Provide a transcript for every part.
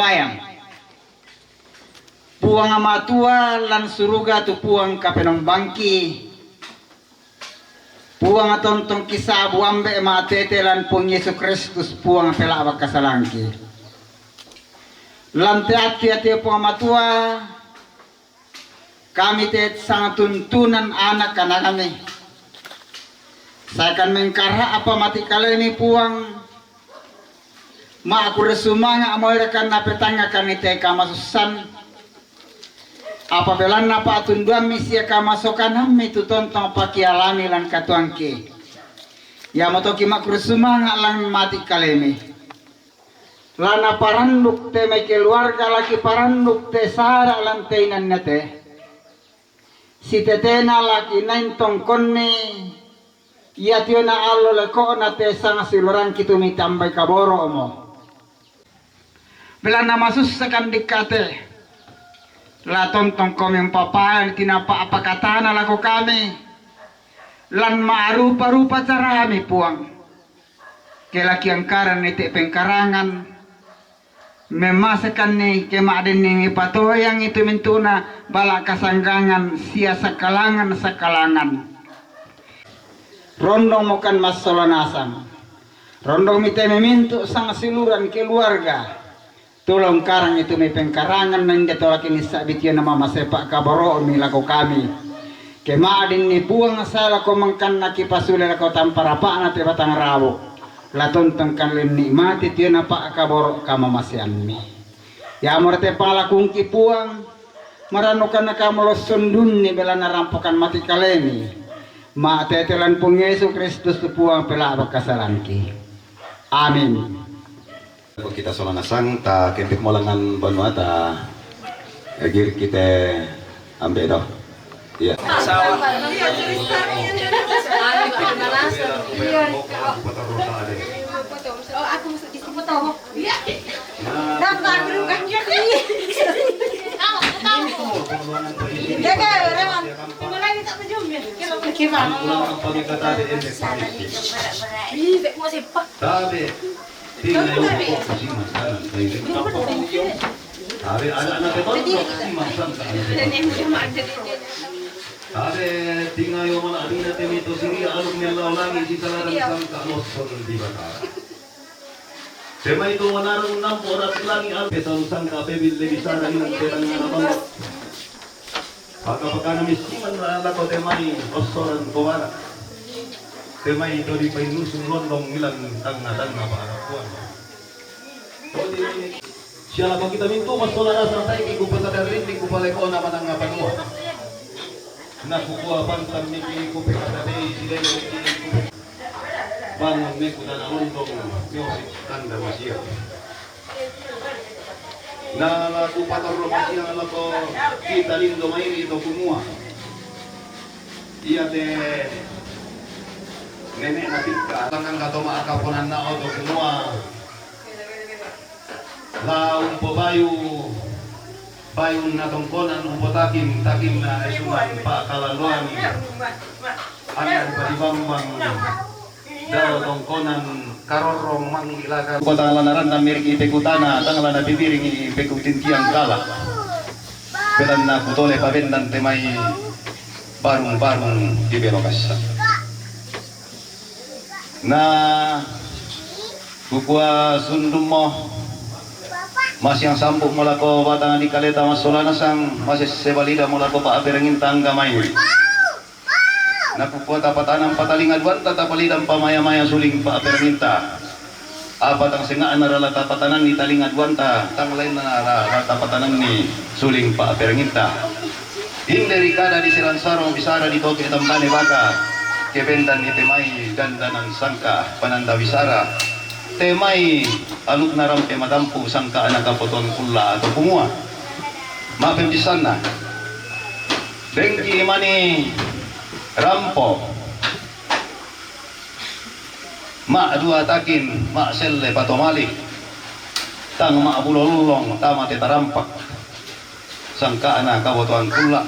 sembayang. Puang amatua lan suruga tu puang kapenong bangki. Puang atontong kisah abu ambe matete lan puang Yesus Kristus puang pelawak kasalangki. Lantai hati puang matua kami tet sangat tuntunan anak-anak kami. Saya akan mengkarha apa mati kalemi puang ma aku resumanga mau rekan napetanga kami te kamasusan apabila napa atunduan misi kamasokan hammi tu tontong pakialami lan katuangke ya motoki makru sumanga lang mati kalemi lana paranduk te me keluarga laki paranduk te sara lan teinan nete si tetena laki naintong konni ya tiona allo leko na te sang siluran kitu mi tambay kaboro mo bila nama susakan dikate la tontong kami papayan tinapa apa katana lako kami lan maarupa-rupa cara kami puang kelaki angkaran niti pengkarangan memasakan ni kemaden ni patoyang itu mentuna bala kasanggangan sia sakalangan rondong mokan masolanasan rondong mite memintu sang siluran keluarga tulong karang itu may pengkarangan nang datolaki ni sabityan na mamasepak kabaro milako kami kemaadin ni buang sala ko mangkan nakipasulela ko tamparapaan at batang rawo laton tangkan nikmati tiyan na pa kabaro kamamasian mi ya morte pala kung kipuang maranukan na kamulos sundun ni bela narampakan mati kalemi matetelan pong Yesus Kristus puang pelabak kasalanki amin. Kita solanasang ta kempit molangan banua ta agir kita ambil dah iya aku masuk di sini foto dapat dulu kan jaga rewan gimana ini tak terjum ya gimana mau siapa tinggal yung pasimasan hari anak-anak itu pasimasan hari tinggal yung mga arina temito siri alok niya laulangi si salaran sang kalos di batara tema itu manarang nampo oras langi alpe salusang kapebil lebisara ng terang nabang pagkapagana misiman na alako temay osoran kumara temay ito di painusong rondong ilang tanga-tanga para kuwan. Siya lang kita minto, mas wala na sa tayo, kikupata na rin, kikupalay ko naman ang panua. Nakukuha pang tamiki, kupika na day, sila yung kikupik. Bangon me ko na rondong, music, tanda masya. Nalakupator lo masya, alako, kita lindo may ito kumuha. Iya te nenek natin ka tangang katoma akaponan na auto semua la umpo bayu na tongkonan umpo takim na esuman pa kalaluan anak di bambang daw tongkonan karorong mangilaka kota lanaran na mirki pekutana tangala na bibiring pekutin tiang kala pedan na kutole pabendan temay barung-barung di belokasa na bukwa sundum mo mas yang sambuk mula ko batangan di kaleta mas solana sang mas sebalida mula ko pa aperengin tangga mayu na bukwa tapatanang patalingan wanta tapalidang pamaya-maya suling pa aperenginta apat ang singaan narala tapatanan ni talingad wanta tanglain na narala tapatanan ni suling pa aperenginta hindi kada di silansarong bisara di toke tambane baka kebendan ni temay ganda ng sangka pananda wisara temay aluk naram ke madampu sangka anak kapoton kula atau kumua mapempisan na bengki mani rampo ma dua takin ma selle patomalik tang ma bulolong tama tetarampak sangka anak kapoton kula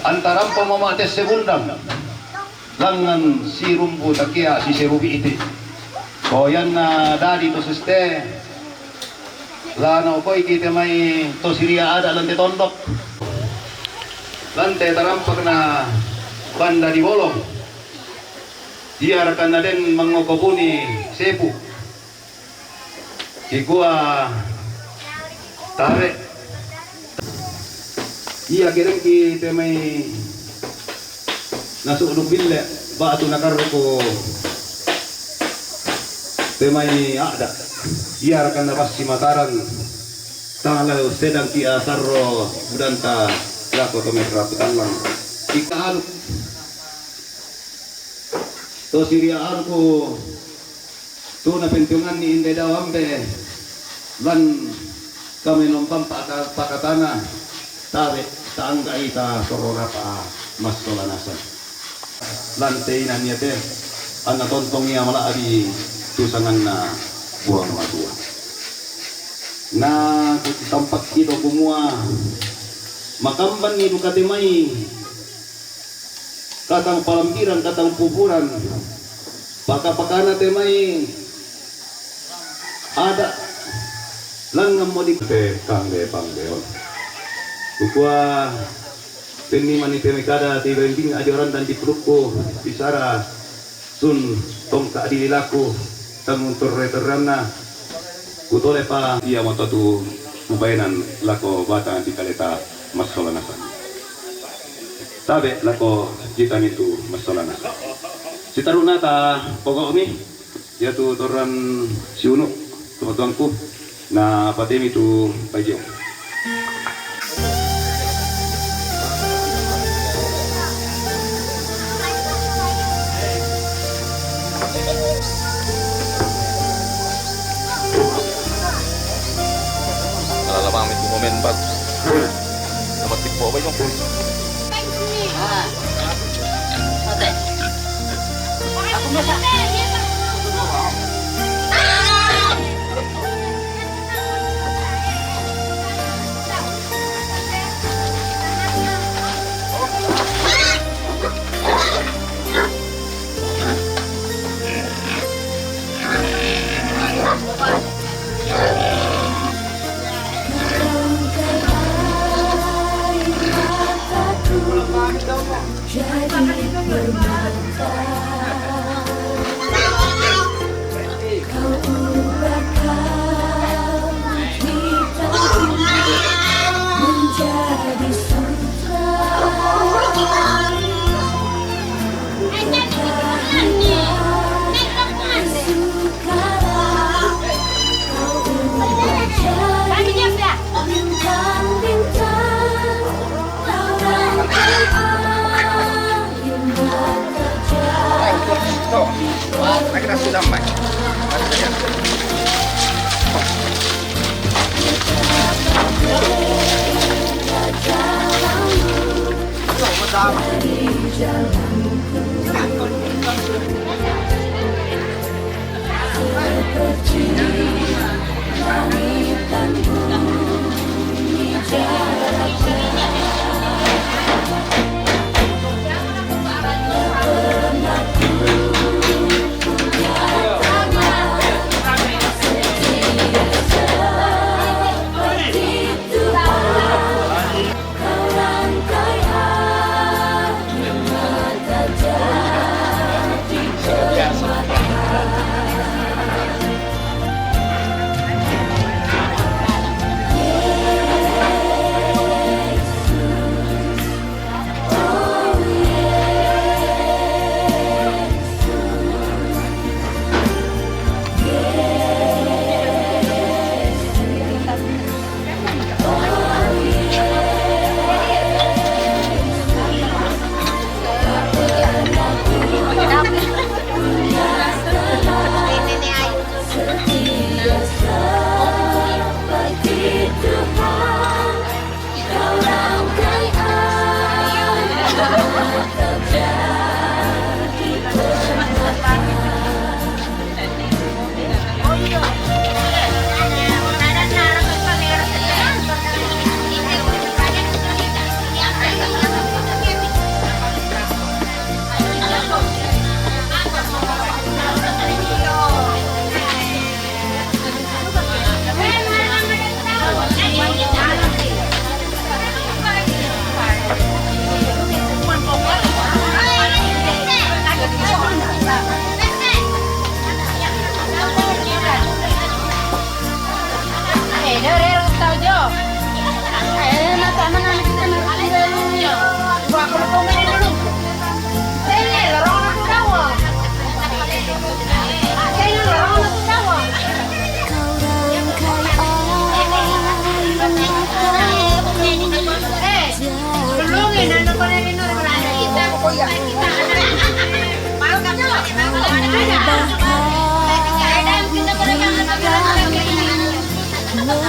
antarampo mamates segundang langan si rumpu takia si serubi iti koyan na dadi to siste Lano ko kita may to Siria ada lantai tondok. Lantai terampak na banda di bolong. Diarkan na din mangokopuni sepu. Kikua tarik. Iya kirim kita may nasuk bille batu nakar ko temai ada. Biarkan dapat si Mataran tanggal sedang ki asarro budanta lako to metra lang ikaal to Siria arko to na pentungan ni inde dawambe lan kami nompam pakatana tabe tangga ita sorora pa mas tolanasan lantai na niya te ana tontong niya mala adi tusangan na buang matua na tampak ito kumua makamban ni dukatemay katang palampiran katang pupuran pakapakana temay ada langgam modik te kangge panggeon kukua penni mani temekada ti bending ajaran dan di perutku bisara sun tongka dililaku tanguntur reterana kutole pa iya moto tu ubainan lako bata di kaleta masolanasan tabe lako jitan itu masolanasan si taruna ta pokok mi dia tu toran si unu tuangku na patemi tu pajo Alamang itu momen bagus. Dapat tipu apa yung Aku masak.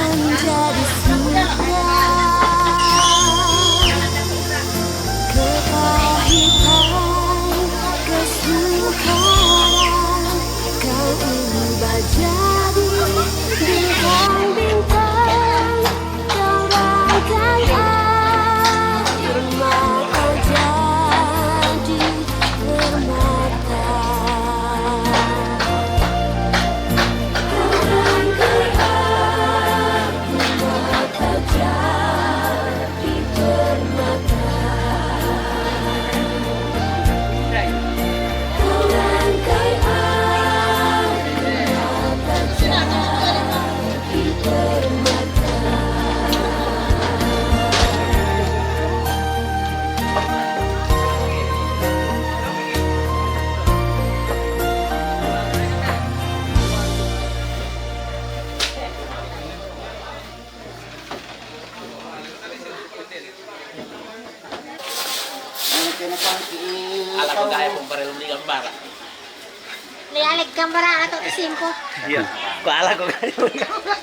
menjadi suka kepahitan kesukaran kau ubah jadi bintang-bintang kau rangkai air mata jadi permata. Alam ko kaya mong baril di gambar. Lialik gambaran atau kesimpo. Iya. Ko alam ko kaya mong gambar.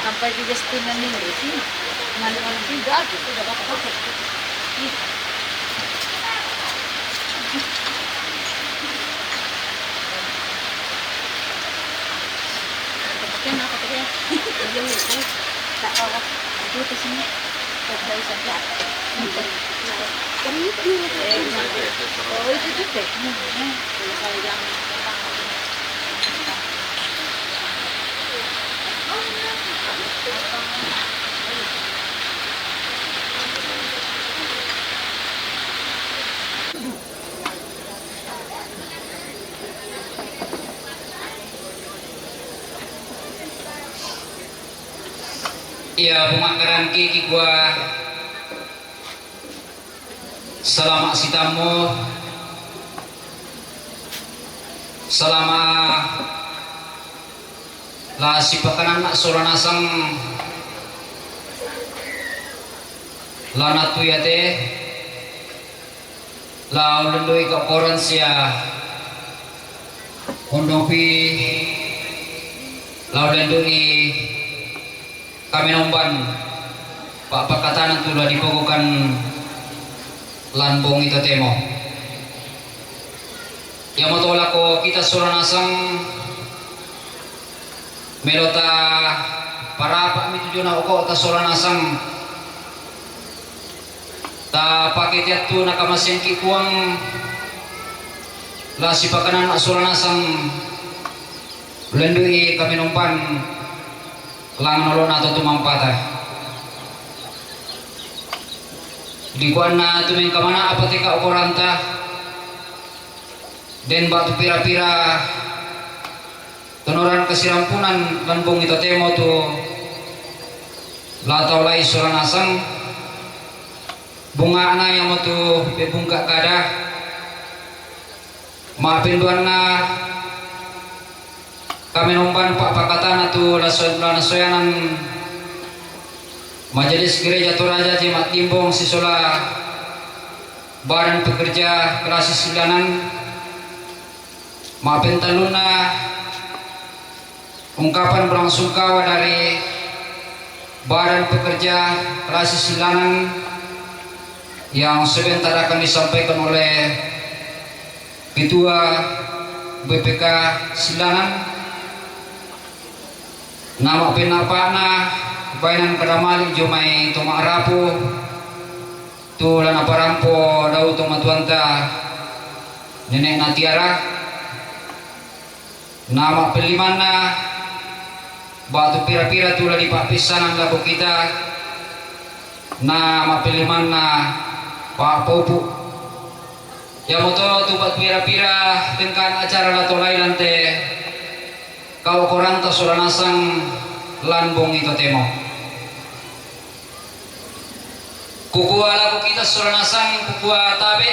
Sampai di Justin ini sih, nanti orang tidak gitu, udah apa-apa. Kenapa tadi? Jauh itu, tak tahu. Itu ke sini, tak tahu saja. Oh itu juga. Kalau yang Iya, pemakaran kiki gua selama si tamu selama lah si pakanan nak soranasang lana tu ya teh la ulendoi ka koran sia ondopi la ulendoi kami nomban pak pakatanan tu lah dipogokan lanbong itu temo yang mau tolak ko kita soranasang melota para pak mi tujuan ako ta soranasang ta paket tu nakamasin ki kuang la si pakanan soranasang lendui kami nompan lang nolon atau tumampata di kuan na tuming kamana apa tika ukuranta den batu pira-pira tonoran kesirampunan lanbong itu temo tu latau lai suranasang bunga na yang tu bebungka kada maafin duan na kami nomban pak pakatan atau lasoyanan majelis gereja Toraja Jemaat Timbong Sisola Badan Pekerja Klasis 9 maafin taluna ungkapan berlangsungkawa dari Badan Pekerja Klasis 9 yang sebentar akan disampaikan oleh Ketua BPK Silanan. Nama penapana bainan kadamali jomai toma arapo tu lana parampo dau toma tuanta nenek natiara nama pelimana batu pira-pira tula di papisanan laku kita na mapiliman na Pak Popu ya moto tu batu pira-pira tingkan acara lato lailan te kau koranta suranasang lanbong ito temo kukuha laku kita suranasang kukuha tabe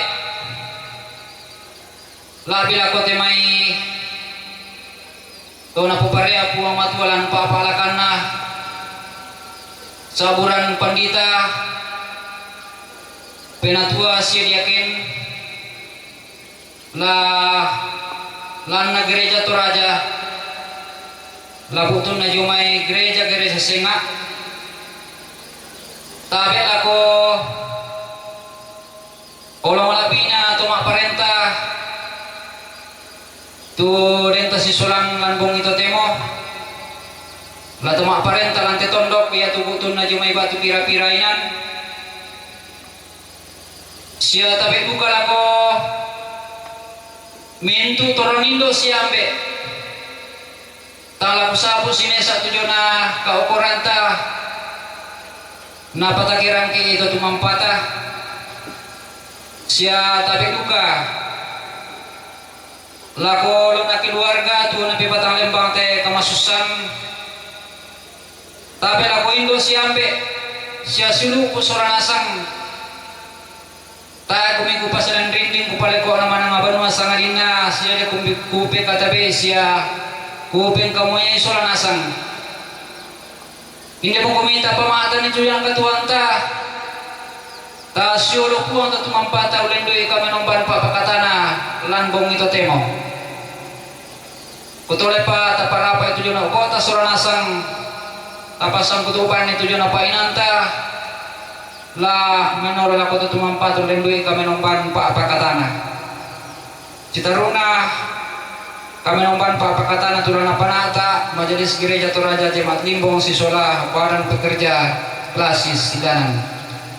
labi laku temai kau na puparea puang matualan papalakan na saburan pandita penatua siya diakin lan na gereja toraja labutun na jumay gereja senga tabi ako olong labina tumak parenta tu renta si sulang lanbong ito temo la tumak parenta lante tondok ya tubutun na jumay batu pira-pirainan siya tabi buka lako mintu toronindo siya ambe tala pusapo sinesa tujo na kaukoranta na patakirang ki ito tumampata siya tabi buka lako na keluarga tu na pipatang lembang te kamasusan tapi lako indo siya ambe siya siluku soranasang ta kumiku pasalan rinding kupaleko naman ang abanwa sa ngarina siya de kupe katabi siya kupeng kamuya soranasang hindi mo kumita pamata ni Julian katuanta ta siyolo po ang tatumampata ulendoy kami ng banpa pakatana lanbong ito temo kutulay pa taparapa ito yun kota soranasang tapasang kutupan ito yun painanta la menoro la kota tumampat ulendoy kami ng banpa pakatana citaruna kami ng banpa pakatana tulan na panata majelis gereja toraja jemaat limbong sisola badan pekerja klasis sidanan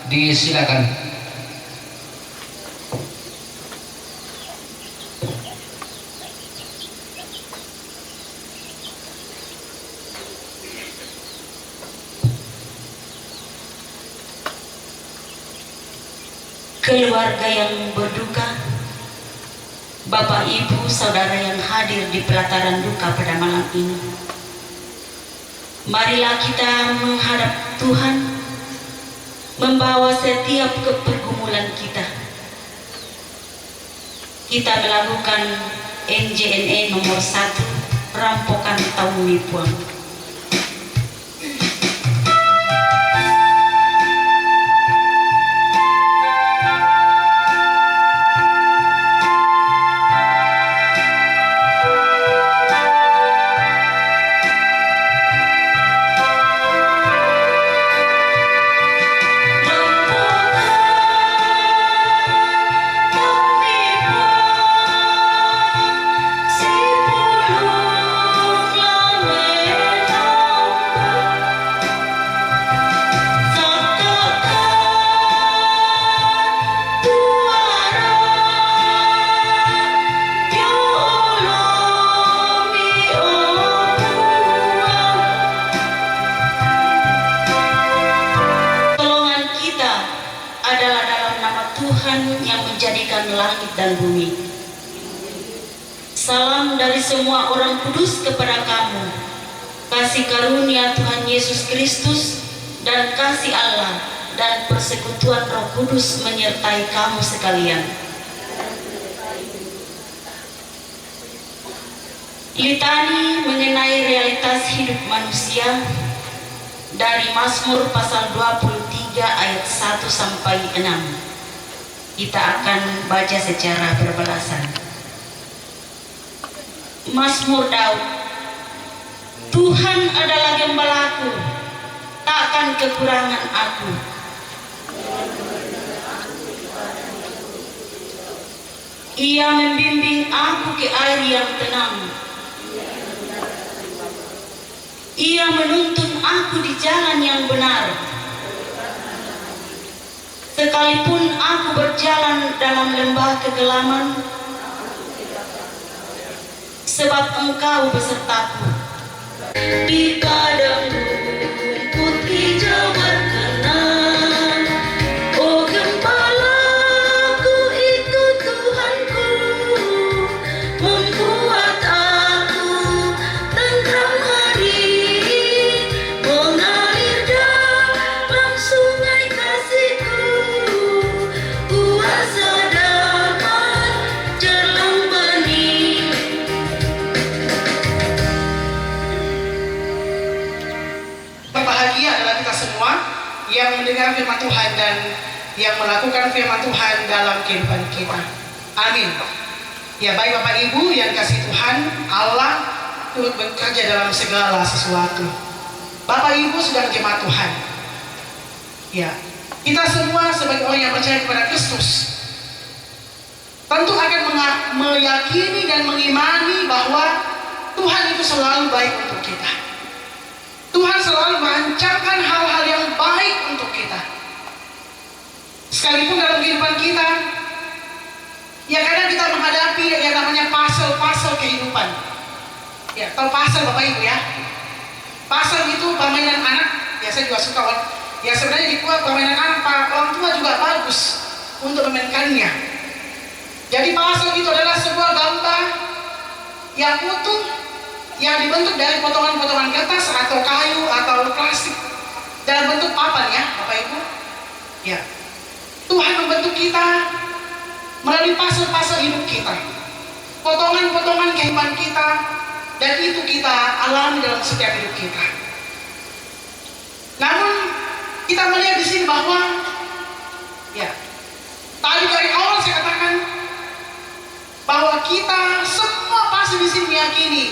disilakan. Keluarga yang berduka, Bapak Ibu Saudara yang hadir di pelataran duka pada malam ini, marilah kita menghadap Tuhan membawa setiap pergumulan kita. Kita melakukan NJNE nomor 1 rampokan tahun nipuan. Langit dan bumi. Salam dari semua orang kudus kepada kamu. Kasih karunia Tuhan Yesus Kristus dan kasih Allah dan persekutuan Roh Kudus menyertai kamu sekalian. Litani mengenai realitas hidup manusia dari Mazmur pasal 23 ayat 1 sampai 6. Kita akan baca secara berbalasan. Mazmur Daud. Tuhan adalah gembalaku, takkan kekurangan aku. Ia membimbing aku ke air yang tenang. Ia menuntun aku di jalan yang benar. Sekalipun aku berjalan dalam lembah kegelaman, sebab Engkau besertaku. Di padang rumput hijau berkenan, oh gembalaku itu Tuhanku, membuat aku tentram hati, mengalir dalam sungai kasih-Ku, kuasa damai jelang bening. Berbahagia adalah kita semua yang mendengar firman Tuhan dan yang melakukan firman Tuhan dalam kehidupan kita. Amin. Ya, baik Bapak Ibu yang kasih Tuhan, Allah turut bekerja dalam segala sesuatu. Bapak Ibu sudah jemaat Tuhan. Ya, kita semua sebagai orang yang percaya kepada Kristus tentu akan meyakini dan mengimani bahwa Tuhan itu selalu baik untuk kita. Tuhan selalu merancangkan hal-hal yang baik untuk kita. Sekalipun dalam kehidupan kita, ya kadang kita menghadapi yang namanya puzzle kehidupan. Ya, tahu puzzle Bapak Ibu ya? Puzzle itu permainan anak, ya saya juga suka. Ya sebenarnya dibuat permainan anak, orang tua juga bagus untuk memainkannya. Jadi puzzle itu adalah sebuah gambar yang utuh, yang dibentuk dari potongan-potongan kertas atau kayu atau plastik dalam bentuk papan ya Bapak Ibu. Ya, Tuhan membentuk kita melalui puzzle-puzzle hidup kita, potongan-potongan kehidupan kita, dan itu kita alami dalam setiap hidup kita. Namun kita melihat di sini bahwa ya tadi dari awal saya katakan bahwa kita semua pasti di sini meyakini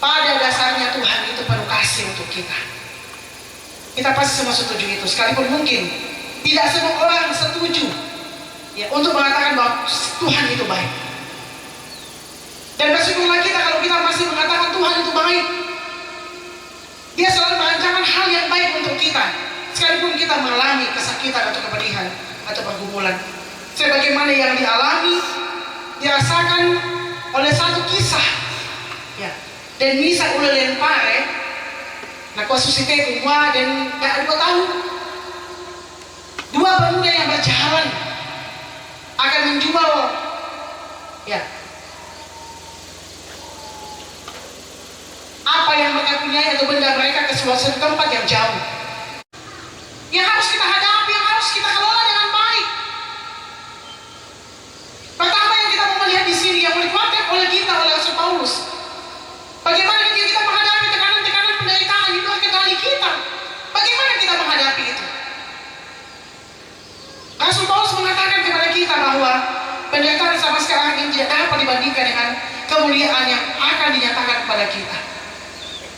pada dasarnya Tuhan itu penuh kasih untuk kita. Kita pasti semua setuju itu, sekalipun mungkin tidak semua orang setuju ya untuk mengatakan bahwa Tuhan itu baik. Dan bersyukurlah kita kalau kita masih mengatakan Tuhan itu baik. Dia selalu merancangkan hal yang baik untuk kita, sekalipun kita mengalami kesakitan atau kepedihan atau pergumulan. Sebagaimana yang dialami, dirasakan oleh satu kisah ya. Dan misa ulen pare, nah kuasusite umwa dan gak ada tahu dua pemuda yang berjalan akan menjual ya apa yang mereka punya atau benda mereka ke suatu tempat yang jauh. Yang harus kita hadapi, yang harus kita kelola dengan baik. Pertama yang kita mau melihat di sini yang dikuatkan oleh kita oleh Rasul Paulus. Bagaimana kita menghadapi tekanan-tekanan penderitaan itu kendali kita. Bagaimana kita menghadapi itu? Rasul Paulus mengatakan kepada kita bahwa penderitaan sama sekarang ini tidak dapat dibandingkan dengan kemuliaan yang akan dinyatakan kepada kita.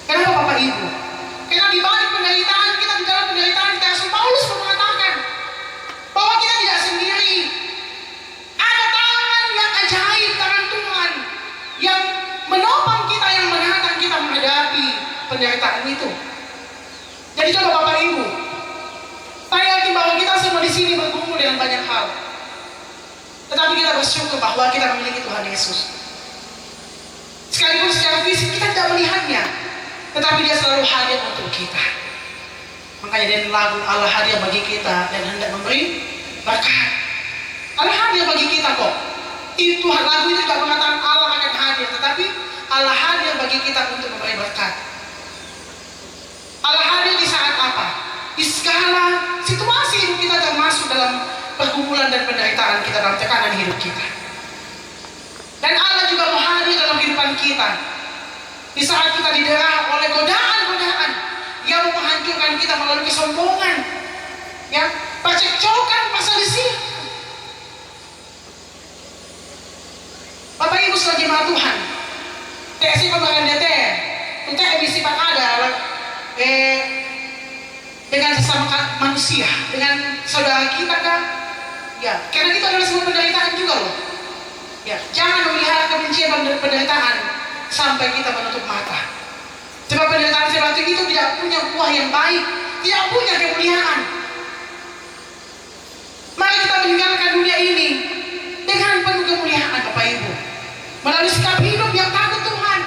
Kenapa Bapak Ibu? Karena di balik penderitaan kita, di dalam penderitaan kita, Rasul Paulus mengatakan bahwa kita tidak sendiri. Ada tangan yang ajaib, tangan Tuhan yang menopang kita, yang menantang kita menghadapi penderitaan itu. Jadi coba Bapak Ibu, saya yakin bahwa kita semua di sini bergumul dengan banyak hal. Tetapi kita bersyukur bahwa kita memiliki Tuhan Yesus. Sekalipun secara fisik kita tidak melihatnya, tetapi dia selalu hadir untuk kita. Makanya dari lagu Allah hadir bagi kita dan hendak memberi berkat. Allah hadir bagi kita kok. Itu lagu itu tidak mengatakan Allah akan hadir, tetapi Allah hadir bagi kita untuk memberi berkat. Allah hadir di saat apa? Di segala situasi hidup kita, termasuk dalam pergumulan dan penderitaan kita, dalam tekanan hidup kita. Dan Allah juga mau hadir dalam kehidupan kita di saat kita didera oleh godaan-godaan yang menghancurkan kita melalui kesombongan, ya, percekcokan pasal di sini. Bapak Ibu sebagai jemaat Tuhan, TSI Pembangunan DT, untuk emisi Pak ada dengan sesama manusia, dengan saudara kita kan, ya, karena itu adalah sebuah penderitaan juga loh. Ya, jangan memelihara kebencian dan penderitaan sampai kita menutup mata. Sebab penderitaan seperti itu tidak punya buah yang baik, tidak punya kemuliaan. Mari kita meninggalkan dunia ini dengan penuh kemuliaan Bapak Ibu, melalui sikap hidup yang takut Tuhan.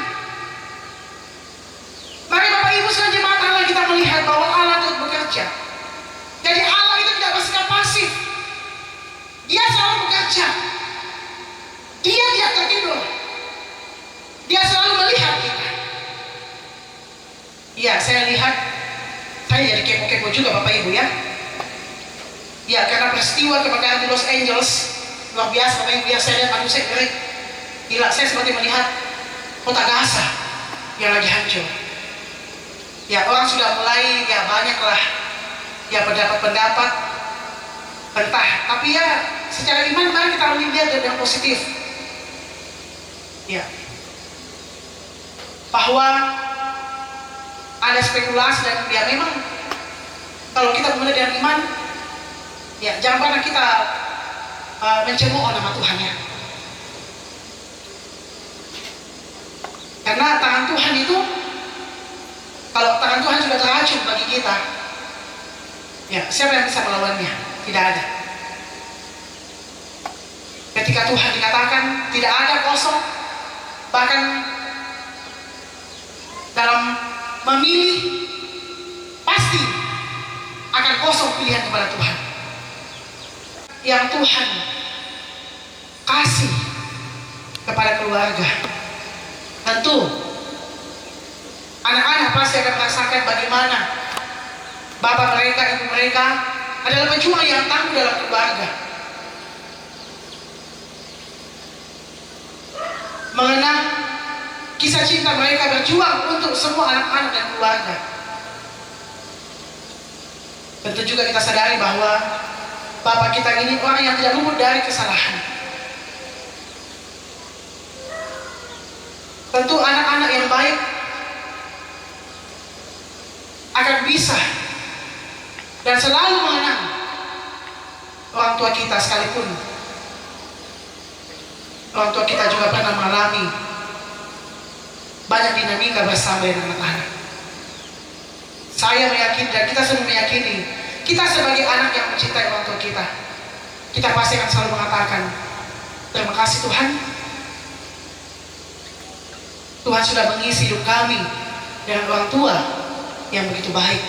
juga Bapak Ibu ya. Ya, karena peristiwa kebakaran di Los Angeles luar biasa Bapak Ibu ya, saya lihat aduh saya ngeri. Gila, saya seperti melihat kota Gaza yang lagi hancur. Ya, orang sudah mulai ya banyaklah ya pendapat-pendapat entah, tapi ya secara iman mari kita melihat dari yang positif. Ya, bahwa ada spekulasi dan ya memang kalau kita mulai dengan iman, ya jangan pernah kita mencemooh nama Tuhan ya. Karena tangan Tuhan itu, kalau tangan Tuhan sudah teracun bagi kita, ya siapa yang bisa melawannya? Tidak ada. Ketika Tuhan dikatakan tidak ada kosong, bahkan dalam memilih pasti akan kosong pilihan kepada Tuhan. Yang Tuhan kasih kepada keluarga, tentu anak-anak pasti akan merasakan bagaimana bapak mereka, ibu mereka adalah pejuang yang tangguh dalam keluarga. Mengenang kisah cinta mereka berjuang untuk semua anak-anak dan keluarga. Tentu juga kita sadari bahwa bapak kita ini orang yang tidak luput dari kesalahan. Tentu anak-anak yang baik akan bisa dan selalu mengenang orang tua kita, sekalipun orang tua kita juga pernah mengalami banyak dinamika bersama dengan anak-anak. Saya meyakini dan kita semua meyakini, kita sebagai anak yang mencintai orang tua kita, kita pasti akan selalu mengatakan, terima kasih Tuhan, Tuhan sudah mengisi hidup kami dengan orang tua yang begitu baik.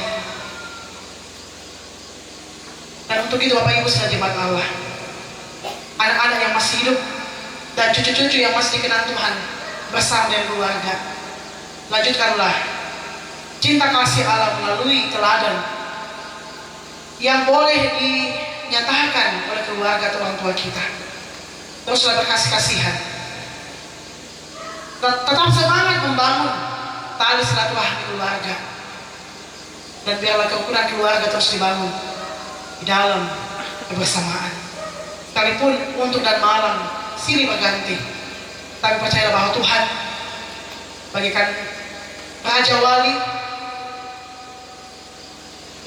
Dan untuk itu Bapak Ibu sekalian jemaat Allah, anak-anak yang masih hidup dan cucu-cucu yang masih dikenal Tuhan bersama dengan keluarga, lanjutkanlah cinta kasih Allah melalui teladan yang boleh dinyatakan oleh keluarga atau orang tua kita. Teruslah berkasih-kasihan, tetap semangat membangun tali silaturahmi keluarga, dan biarlah kerukunan keluarga terus dibangun di dalam kebersamaan. Sekalipun untuk dan malam silih berganti, tapi percayalah bahwa Tuhan bagikan Raja Wali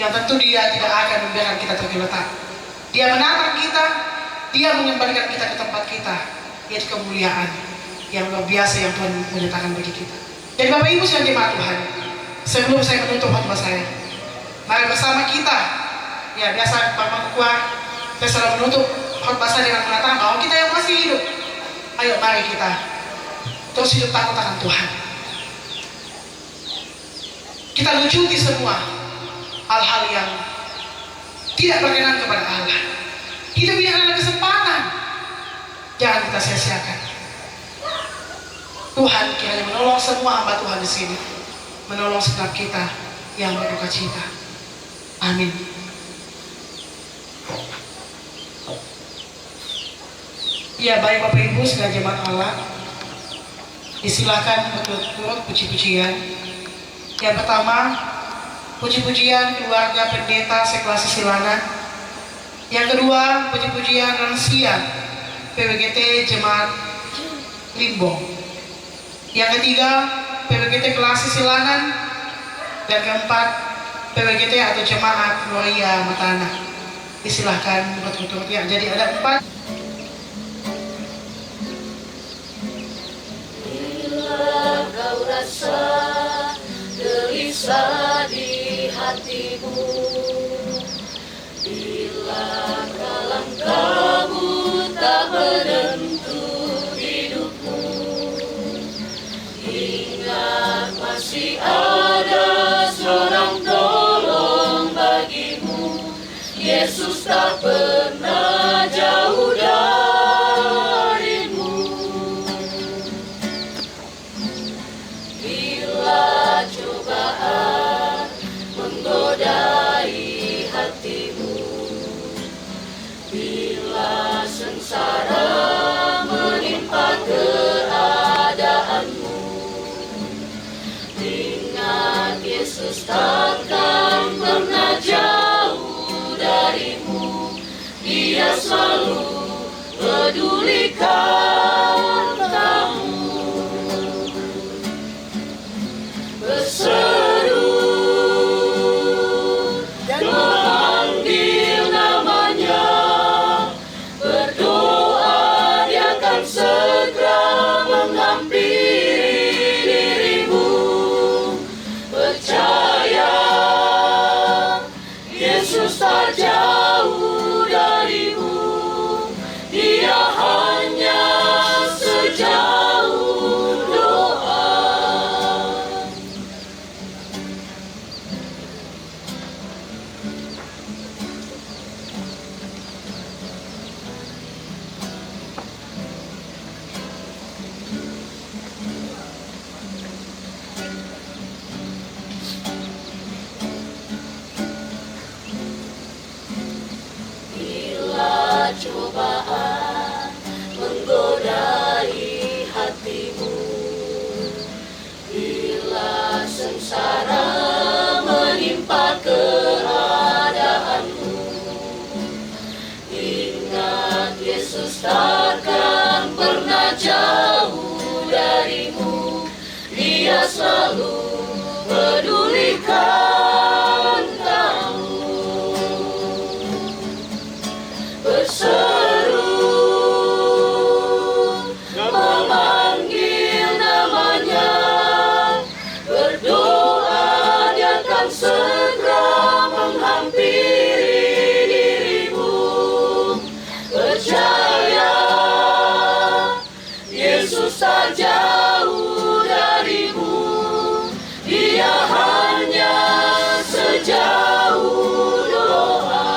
yang tentu Dia tidak akan membiarkan kita tergeletak. Dia menatang kita, Dia mengembalikan kita ke tempat kita, yaitu kemuliaan yang luar biasa yang Tuhan menyatakan bagi kita. Jadi Bapak Ibu sekalian jemaat Tuhan, sebelum saya menutup khotbah saya, mari bersama kita, ya biasa Bapak Kukua, saya selalu menutup khotbah saya dengan mengatakan bahwa kita yang masih hidup, ayo mari kita terus hidup takut akan Tuhan. Kita lucuti semua hal-hal yang tidak berkenan kepada Allah. Hidup ini adalah kesempatan, jangan kita sia-siakan. Tuhan kiranya menolong semua hamba Tuhan di sini, menolong setiap kita yang berduka cita. Amin. Ya, baik Bapak Ibu sekalian jemaat Allah, disilakan untuk turut puji-pujian. Yang pertama, puji-pujian keluarga pendeta sekelas Silanan. Yang kedua, puji-pujian lansia PWGT Jemaat Limbong. Yang ketiga, PWGT kelas Silanan. Dan keempat, PWGT atau Jemaat Gloria Matana. Disilahkan berturut-turut ya. Jadi ada 4. Bila kau rasa gelisah di hatimu, bila langkahmu tak menentu hidupmu, ingat masih ada seorang tolong bagimu. Yesus tak pernah jauh darimu. Bila cobaan menggodai selalu pedulikan kamu. Berseru dan memanggil namanya, berdoa dia akan segera menghampiri dirimu. Percaya Yesus tak jauh darimu, dia hanya sejauh doa. Bila cobaan menggodai hatimu, bila sengsara menimpa keadaanmu, ingat Yesus takkan pernah jauh darimu, dia selalu pedulikan kamu. Berseru memanggil namanya, berdoa dia akan segera menghampiri dirimu. Percaya Yesus tak jauh darimu, dia hanya sejauh doa.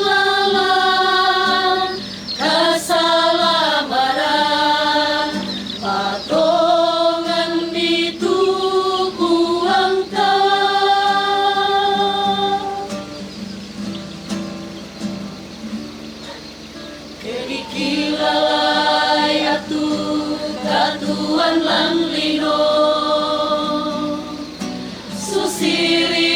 lalang kasalamaran patongan dituku angkat kedikilalai atu katuan lang lino susiri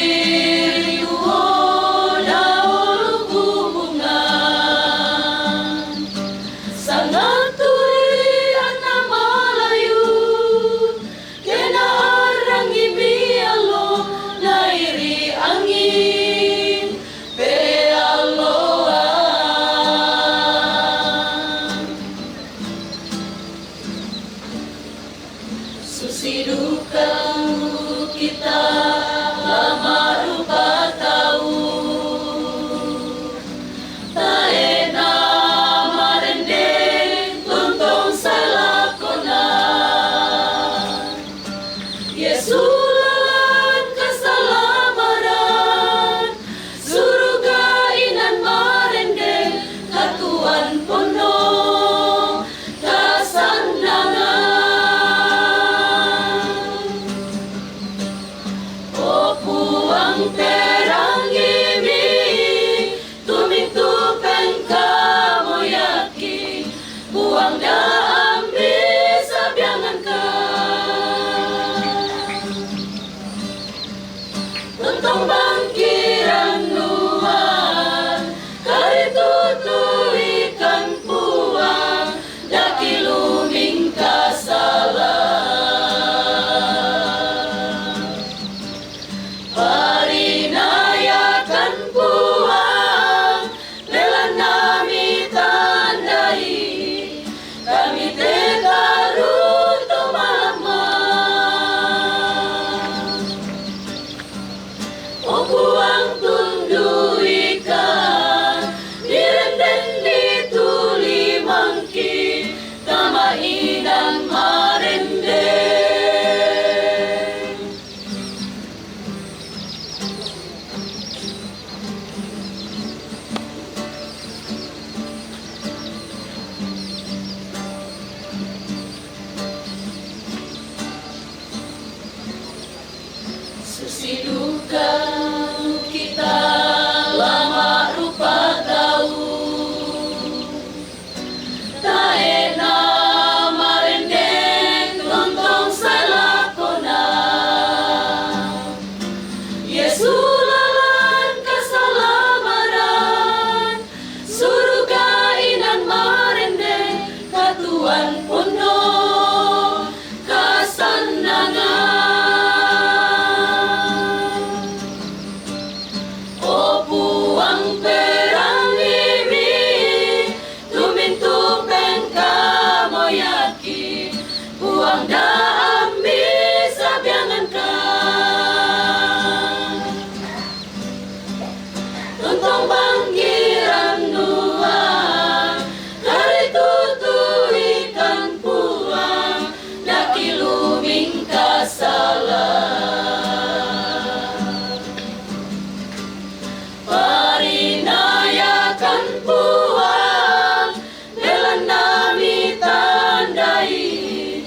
Susidukan kita lama rupa tahu taena marendeng tuntong salakona Yesulan kesalamaran surga inan marendeng katuan pono puang terang ini tumintupen kamu yakin puang daam bisa biangan ka tentang bangkiran nuan kari tutu ikan puang daki luming kasalah parinayakan puang belan nami tandai kami tekaru malama oh puang tundu ikan direnden dituli mangki tama inan marende Susidukan kita lama rupa tahu taena marendeng lontong salakona Yesulan kesalamaran surga inan marendeng katuan pono kasanangan puang perang ini tumintupen kamu yakin puang daam bisa biangan ka tuntong bangkiran nuan kari tutu ikan puang daki luming kasalah parinayakan puang belan nami tandai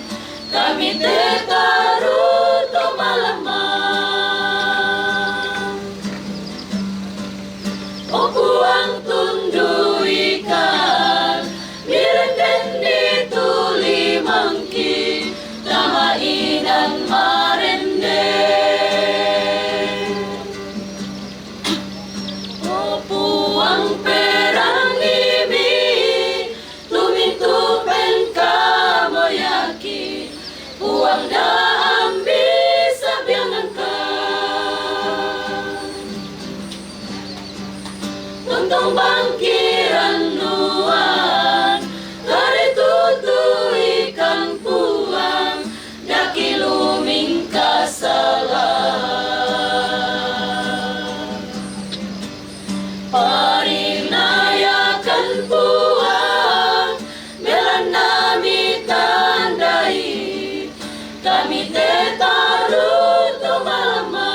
kami tekaru malama oh puang tundu ikan direnden dituli mangki nama inan marende puang perang ini tumintupen kamu yakin puang daam bisa biangan ka tuntong bangkiran nuan kari tutu ikan puang daki luming kasalah parinayakan puang belan nami tandai kami tetaru malama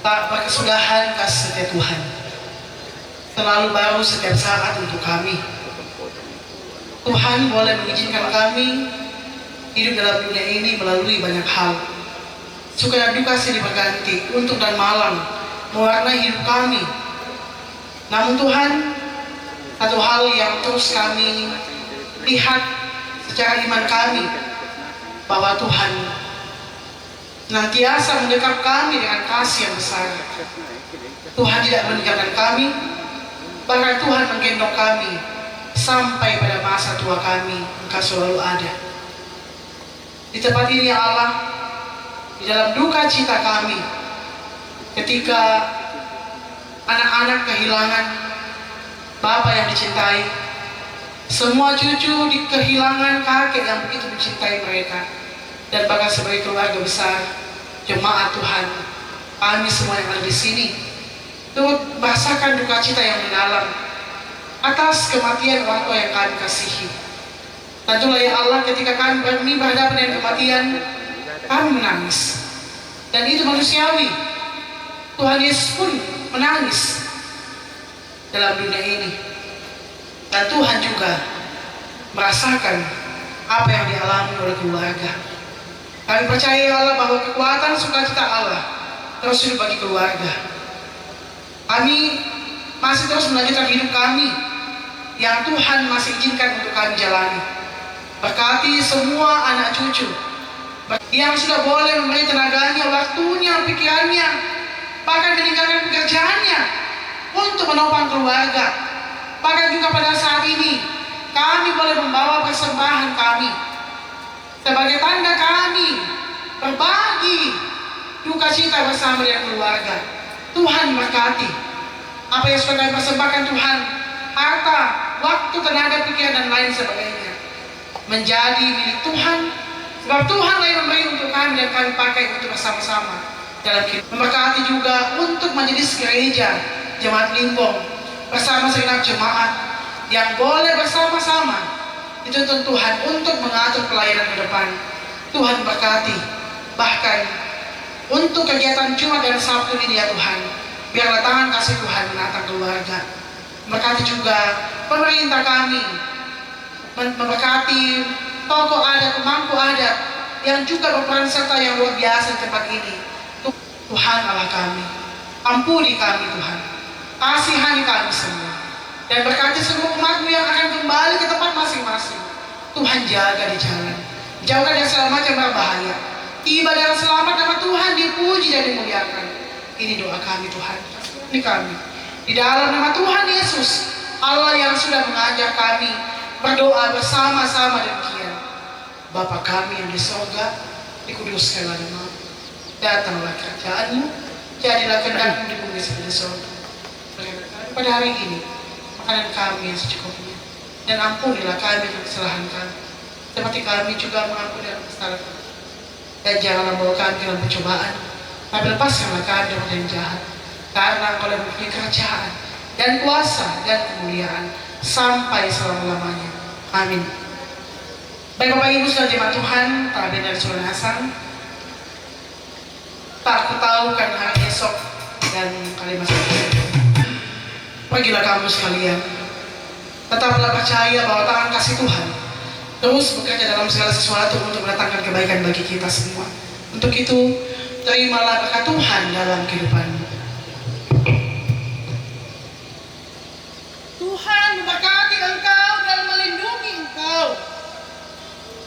tak berkesudahan kasih setia Tuhan, selalu baru setiap saat untuk kami. Tuhan boleh mengizinkan kami hidup dalam dunia ini melalui banyak hal. Suka dan duka silih berganti, untung dan malang mewarnai hidup kami. Namun Tuhan, satu hal yang terus kami lihat secara iman kami, bahwa Tuhan senantiasa mendekat kami dengan kasih yang besar. Tuhan tidak meninggalkan kami, bahkan Tuhan menggendong kami sampai pada masa tua kami. Engkau selalu ada di tempat ini, ya Allah. Di dalam duka cita kami, ketika anak-anak kehilangan Bapa yang dicintai, semua cucu kehilangan kakek yang begitu mencintai mereka, dan bahkan sebagai keluarga besar jemaat Tuhan, kami semua yang ada di sini turut merasakan duka cita yang mendalam atas kematian orang tua yang kami kasihi. Tentulah ya Allah, ketika kami berhadapan dengan kematian, kami menangis, dan itu manusiawi. Tuhan Yesus pun menangis dalam dunia ini, dan Tuhan juga merasakan apa yang dialami oleh keluarga. Kami percaya ya Allah bahwa kekuatan sukacita Allah terus hidup bagi keluarga. Kami masih terus melanjutkan hidup kami yang Tuhan masih izinkan untuk kami jalani. Berkati semua anak cucu yang sudah boleh memberi tenaganya, waktunya, pikirannya, bahkan meninggalkan pekerjaannya untuk menopang keluarga. Bahkan juga pada saat ini kami boleh membawa persembahan kami sebagai tanda kami berbagi duka cita bersama dengan keluarga. Tuhan berkati apa yang sudah kami persembahkan, Tuhan, harta, waktu, tenaga, pikiran, dan lain sebagainya, menjadi milik Tuhan. Sebab Tuhan yang memberi untuk kami dan kami pakai untuk bersama-sama dalam hidup. Memberkati juga untuk majelis gereja Jemaat Limbong bersama segenap jemaat yang boleh bersama-sama dituntun Tuhan untuk mengatur pelayanan ke depan. Tuhan berkati, bahkan untuk kegiatan Jumat dan Sabtu ini ya Tuhan, biarlah tangan kasih Tuhan menatang keluarga. Memberkati juga pemerintah kami, memberkati tokoh adat, pemangku adat yang juga berperan serta yang luar biasa di tempat ini. Tuhan Allah kami, ampuni kami Tuhan, kasihani kami semua, dan berkati seluruh umat-Mu yang akan kembali ke tempat masing-masing. Tuhan jaga di jalan, jauhkan dari segala macam berbahaya. Tiba dengan selamat, nama Tuhan dipuji dan dimuliakan. Ini doa kami Tuhan, ini kami di dalam nama Tuhan Yesus, Allah yang sudah mengajar kami berdoa bersama-sama demikian. Bapa kami yang di sorga, dikuduskanlah namamu, datanglah kerajaan-Mu, jadilah kehendak-Mu di bumi seperti di sorga. Pada hari ini makanan kami yang secukupnya, dan ampunilah kami kesalahan kami, seperti kami juga mengampuni kesalahan kami. Dan janganlah membawa kami dalam pencobaan, tapi lepaskanlah kami dari yang jahat, karena Engkau yang mempunyai kerajaan dan kuasa dan kemuliaan sampai selama-lamanya. Amin. Baik Bapak Ibu saudara jemaat Tuhan, Pak Ben dan Saudara Hasan, tak aku tahu kan hari esok dan kalimat pergilah kamu sekalian, tetaplah percaya bahwa tangan kasih Tuhan terus bekerja dalam segala sesuatu untuk mendatangkan kebaikan bagi kita semua. Untuk itu, terimalah berkat Tuhan dalam kehidupanmu. Tuhan memberkati engkau dan melindungi engkau.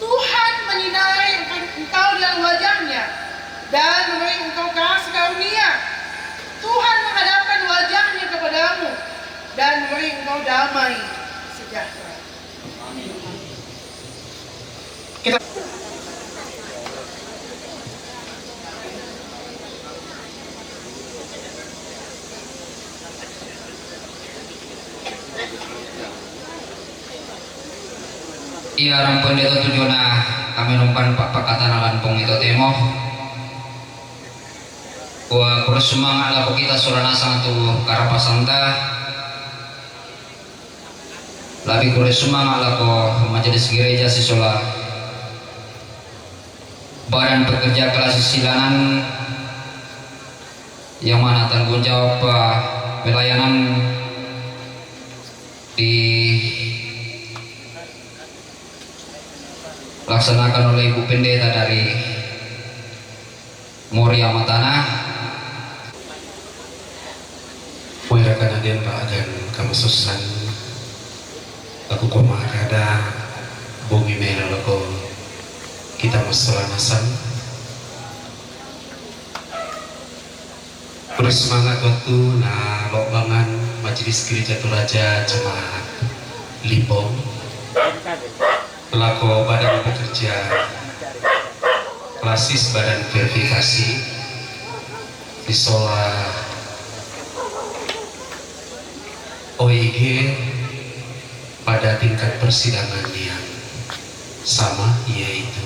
Tuhan menyinari engkau dengan wajahnya dan memberi engkau kasih karunia. Tuhan menghadapkan wajahnya kepadamu dan memberi engkau damai sejahtera. Kita iya rampun dito tujuan kami numpan pak pakatan lampung itu temo wa kurusumang ala kita suranasang tu karapasanta labi kurusumang ala ko majelis gereja sisula badan pekerja kelas silanan yang mana tanggung jawab pelayanan dilaksanakan oleh Ibu Pendeta dari Moria Matana. Puera kanaden agan kamasusan aku kumakada bumi merah loko kita masolanasan bersemangat waktu na lobangan Majelis Gereja Toraja Jemaat Limpong pelako badan pekerja klasis badan verifikasi disola OIG pada tingkat persidangan yang sama, yaitu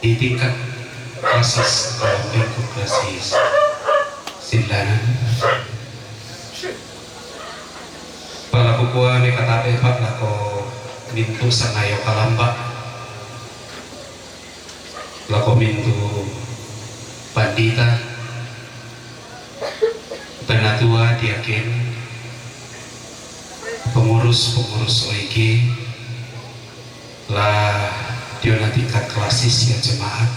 di tingkat klasis dalam lingkup klasis silanan pala kukua ni katape pak lako mintu sangayo kalamba lako mintu pandita penatua diaken pengurus OIG lah diona tingkat klasis ya jemaat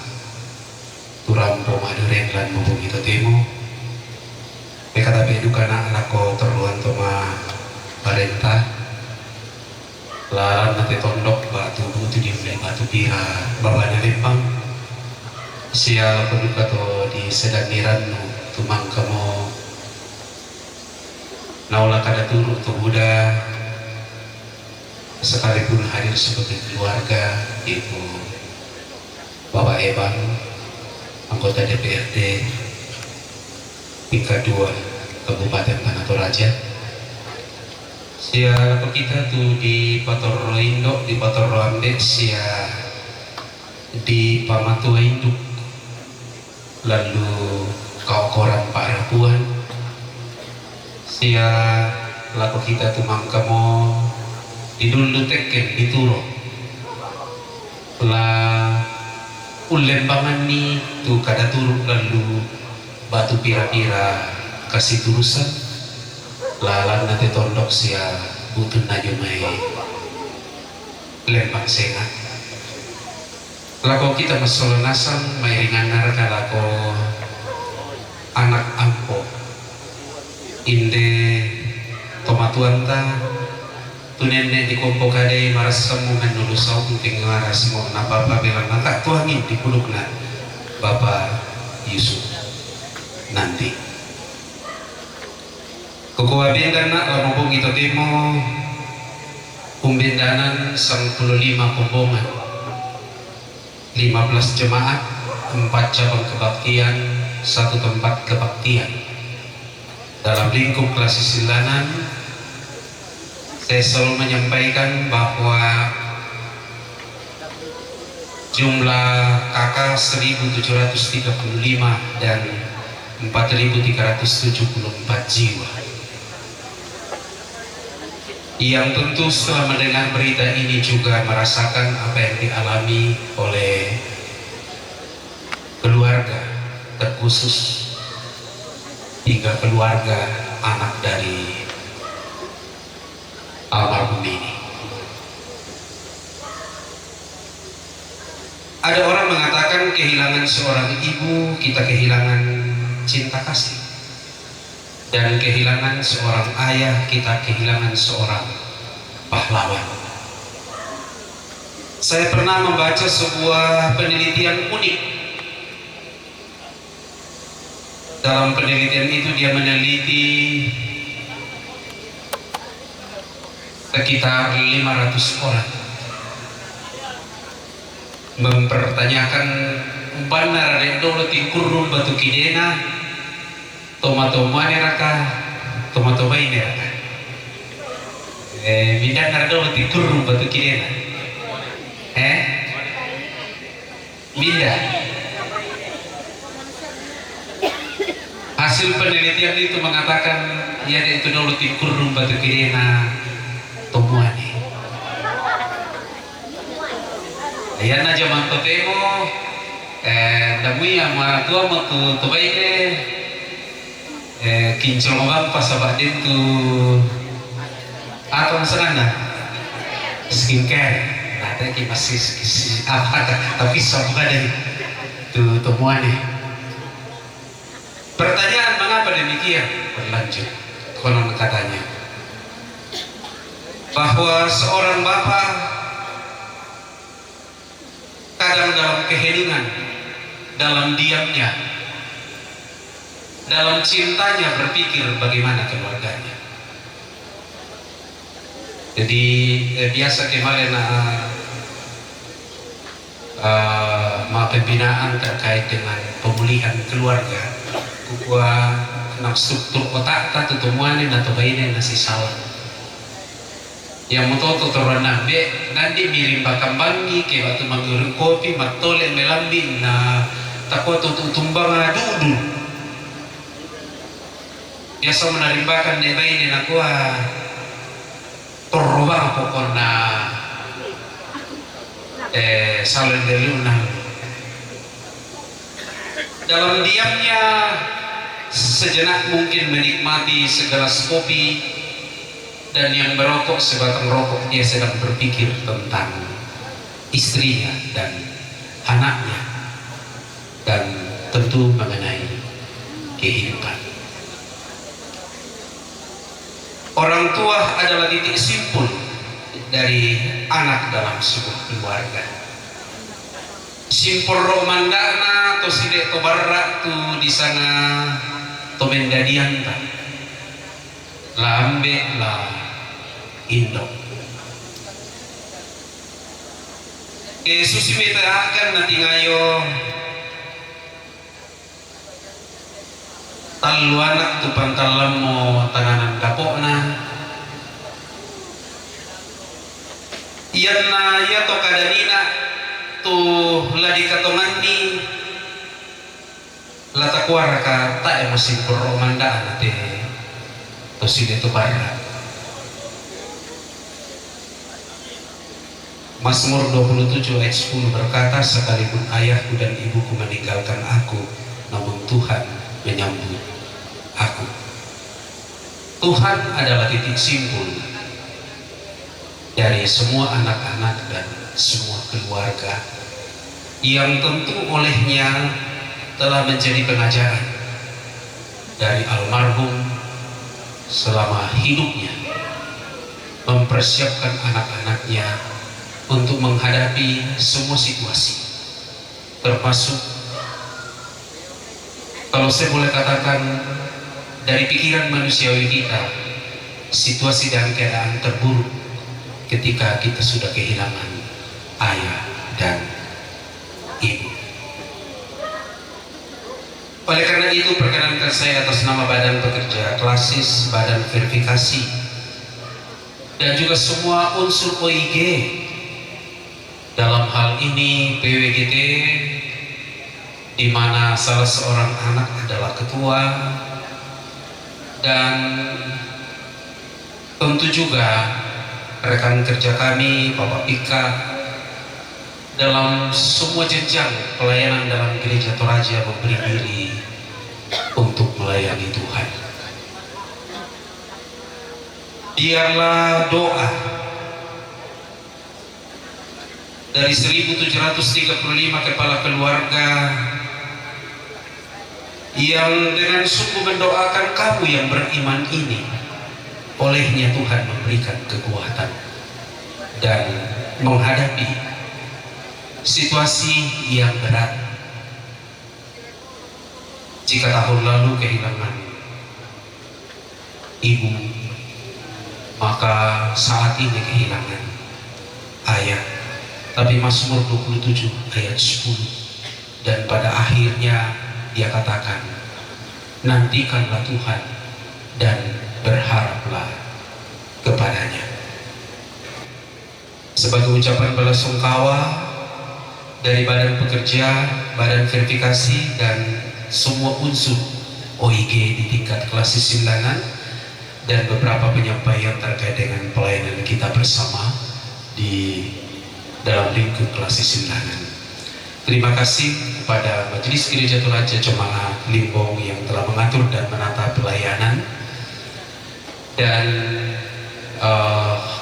turampo maduren lan mubung itu temo kata pedukana lako terluan toma parenta laran nanti tondok batu butu di batu pira babanya lempang sial penduka to di sedaniran tumang kamu naulah kada turut to Buddha sekalipun hadir sebagai keluarga ibu Bapak Eban anggota DPRD tingkat 2 Kabupaten Tanah Toraja sia kita tuh di Pator Indok di Pator Roamde sia di Pamatua Induk lalu Kaukoran Pak Rapuan sia laku kita tuh mangkamo di dulu teken di Turo lah ulembangan ni tuh kada turun lalu batu pira-pira kasih turusan lalan nanti tondok sia butun najumai lembang sengat lako kita masolonasan may ringanar kalako anak ampo inde tomatuanta tunenne di kompo kadai maras semu menulusau kunting ngaras mo na bapa bilang maka tuangin di kulukna Bapak Yusuf nanti kukuwabendan na lamubong ito timo kumbendanan 15 kumbongan 15 jemaat 4 cabang kebaktian 1 tempat kebaktian dalam lingkup klasis silanan. Saya selalu menyampaikan bahwa jumlah kakak 1735 dan 4374 jiwa yang tentu setelah mendengar berita ini juga merasakan apa yang dialami oleh keluarga terkhusus hingga keluarga anak dari almarhum ini. Ada orang mengatakan kehilangan seorang ibu kita kehilangan cinta kasih, dan kehilangan seorang ayah kita kehilangan seorang pahlawan. Saya pernah membaca sebuah penelitian unik. Dalam penelitian itu dia meneliti sekitar 500 orang, mempertanyakan benar ada dulu tikurun batu kidena tomato mana raka tomato bayi raka bidan ada dulu tikurun batu kidena bidan. Hasil penelitian itu mengatakan ya itu dulu tikurun batu kidena tomuane ayan na jaman totemo Damui ama tua mo tu baile kincol mo pas sabat itu atau serana skincare. Nah, tadi masih apa tapi semua dari tu temuan nih. Pertanyaan mengapa demikian? Berlanjut konon katanya bahwa seorang bapak kadang dalam keheningan, dalam diamnya, dalam cintanya berpikir bagaimana keluarganya. Jadi biasa kemarin pembinaan terkait dengan pemulihan keluarga, kukua nak struktur otak tak tutumuanin atau bayi nasi salah. Yang mototo terana be nanti mirim bakam bangi ke waktu mangguru kopi matole melambi na takut tutumbang dudu. Biasa menarimbakan ne bayi na kuah torobang pokoknya saling delunang. Dalam diamnya sejenak mungkin menikmati segelas kopi, dan yang merokok sebatang rokok dia sedang berpikir tentang istrinya dan anaknya, dan tentu mengenai kehidupan. Orang tua adalah titik simpul dari anak dalam sebuah keluarga. Simpul romandana to side to barat tu di sana to mendadianta lambe la indo. Susi meta akan nanti ngayo talu anak tu pantalam mo tanganan kapokna. Iyan na ya to kadanina tu ladi katongani latakwara ka ta emosi peromanda nate to side to barat. Mazmur 27 ayat 10 berkata, sekalipun ayahku dan ibuku meninggalkan aku, namun Tuhan menyambut aku. Tuhan adalah titik simpul dari semua anak-anak dan semua keluarga yang tentu olehnya telah menjadi pengajaran dari almarhum selama hidupnya mempersiapkan anak-anaknya untuk menghadapi semua situasi, termasuk kalau saya boleh katakan dari pikiran manusiawi kita, situasi dan keadaan terburuk ketika kita sudah kehilangan ayah dan ibu. Oleh karena itu, perkenankan saya atas nama Badan Pekerja Klasis, Badan Verifikasi, dan juga semua unsur OIG, dalam hal ini PWGT, di mana salah seorang anak adalah ketua, dan tentu juga rekan kerja kami Bapak Pika, dalam semua jenjang pelayanan dalam Gereja Toraja memberi diri untuk melayani Tuhan. Biarlah doa dari 1735 kepala keluarga yang dengan sungguh mendoakan kamu yang beriman ini, olehnya Tuhan memberikan kekuatan dan menghadapi situasi yang berat. Jika tahun lalu kehilangan ibu, maka saat ini kehilangan ayah. Tapi Mazmur 27 ayat 10, dan pada akhirnya dia katakan, nantikanlah Tuhan dan berharaplah kepadanya. Sebagai ucapan belasungkawa dari Badan Pekerja, Badan Verifikasi, dan semua unsur OIG di tingkat kelas simlanan, dan beberapa penyampaian terkait dengan pelayanan kita bersama di dalam lingkup kelas simlanan. Terima kasih kepada Majelis Gereja Toraja Jemaat Limbong yang telah mengatur dan menata pelayanan, dan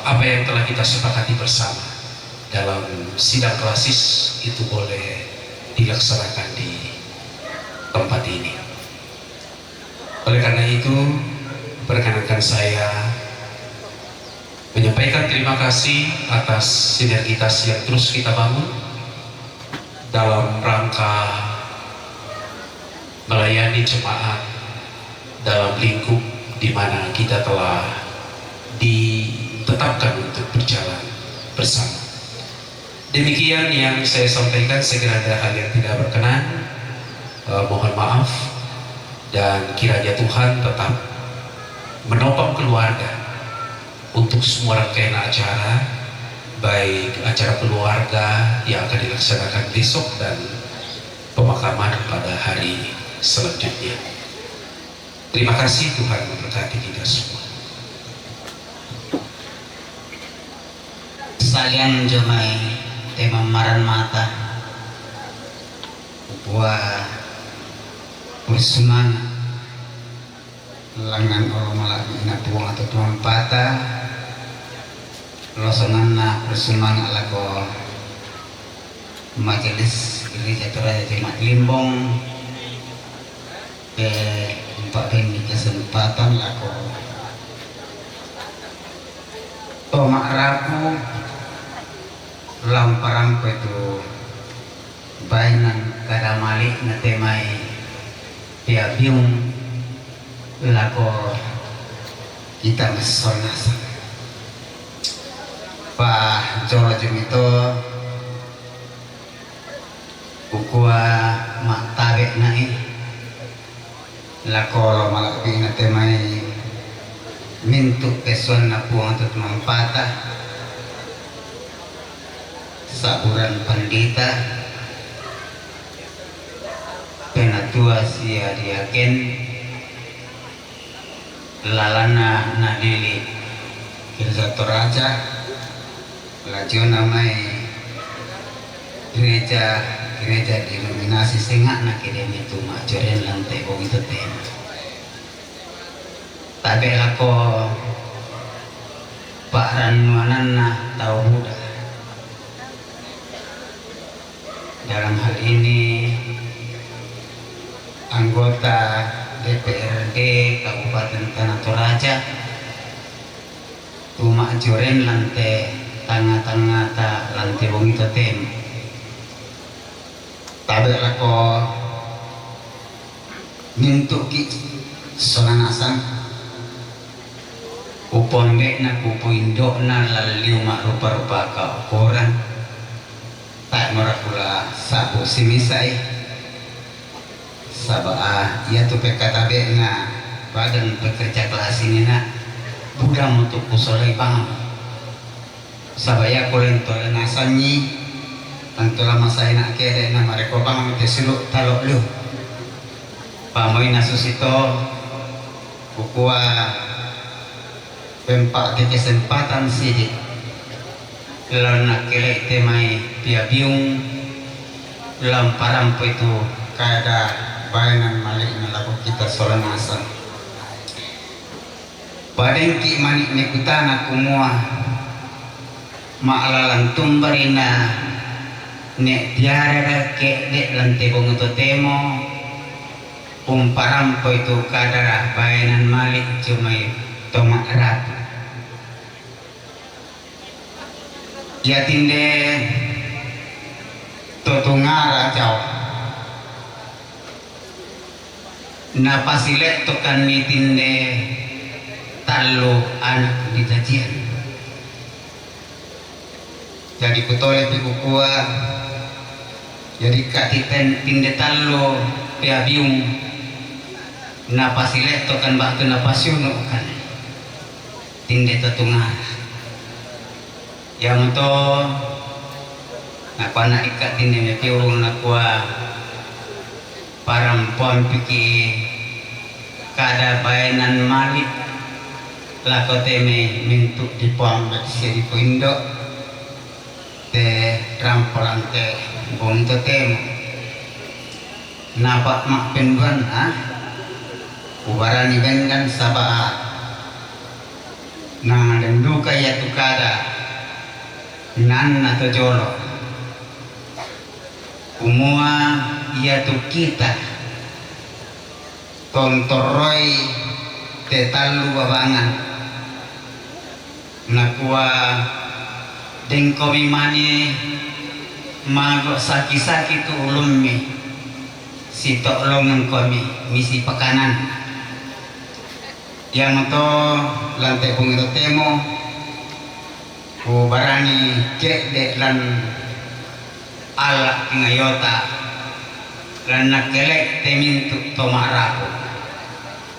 apa yang telah kita sepakati bersama dalam sidang klasis itu boleh dilaksanakan di tempat ini. Oleh karena itu, perkenankan saya menyampaikan terima kasih atas sinergitas yang terus kita bangun dalam rangka melayani jemaat dalam lingkup di mana kita telah ditetapkan untuk berjalan bersama. Demikian yang saya sampaikan. Segera ada hal yang tidak berkenan, mohon maaf, dan kiranya Tuhan tetap menopang keluarga untuk semua rangkaian acara, baik acara keluarga yang akan dilaksanakan besok dan pemakaman pada hari selanjutnya. Terima kasih, Tuhan memberkati kita semua. Salian jomai tema maran mata buah bersemangat langan orang malaki na buang atau tuang patah losonan na bersemangat lago Majelis Gereja Toraja Jemaat Limbong ke empat ini kesempatan lago tomak raku lamparan itu bainan kada malik na temai piabiung lako kita mesonasa pa jolo jumito ukua mak tabe nai lako lo malaki na temai mintu kesuan na puang atau mampata saburan pandita penatua sia diaken lalana nadili Gereja Toraja laju namai gereja denominasi sengak na kiden itu majoren lantai bong itu tema tabe lako Pak Ranuanan na tau muda dalam hal ini anggota DPRD Kabupaten Tanah Toraja Tumak Joren lantai tengah-tengah ta lantai wong itu tem tabe lako mintuk ki sonanasan upon bek na kupu indok na laliu mak rupa-rupa ka koran tak merakula sabu simisai sabah ia tu PKTB na badan pekerja kelas ini na budang untuk kusolai bang sabaya kolen tole nasanyi tantu lama saya nak kere na mereka bang tesiluk talok lu pamoy nasusito kukua pempak di kesempatan sidik kalau nak kelek temai piabiung lamparan itu kada bayanan malik melaku kita solanasan padeng ki manik nekutana kumua maalalan tumbarina nek tiara ke dek lante bong itu temo umparan itu kada bayanan malik cuma tomak ratu ya tinde totungara jauh na pasilet tokan ni tinde talo anak di jajian jadi kutole pikukua jadi katiten tinde talo piabiung na pasilet tokan bakto na pasyuno kan tinde totungara yang to apa nak ikat ini mepiurung nakwa parampuan piki kada bayanan malik lako teme mintuk dipuang bagi di pindok te rampa polante bong to temo napak mak penduan ubarani bengan sabah na dendu kaya tukada nan atau jolo umua ia tu kita tontoroi tetalu babangan nakua dengkomi mani mago saki-saki tu ulummi si toklongan komi misi pekanan yang to lantai pungito temo ku barani cek dek lan alak ngayota lan nakelek temintu tomarapo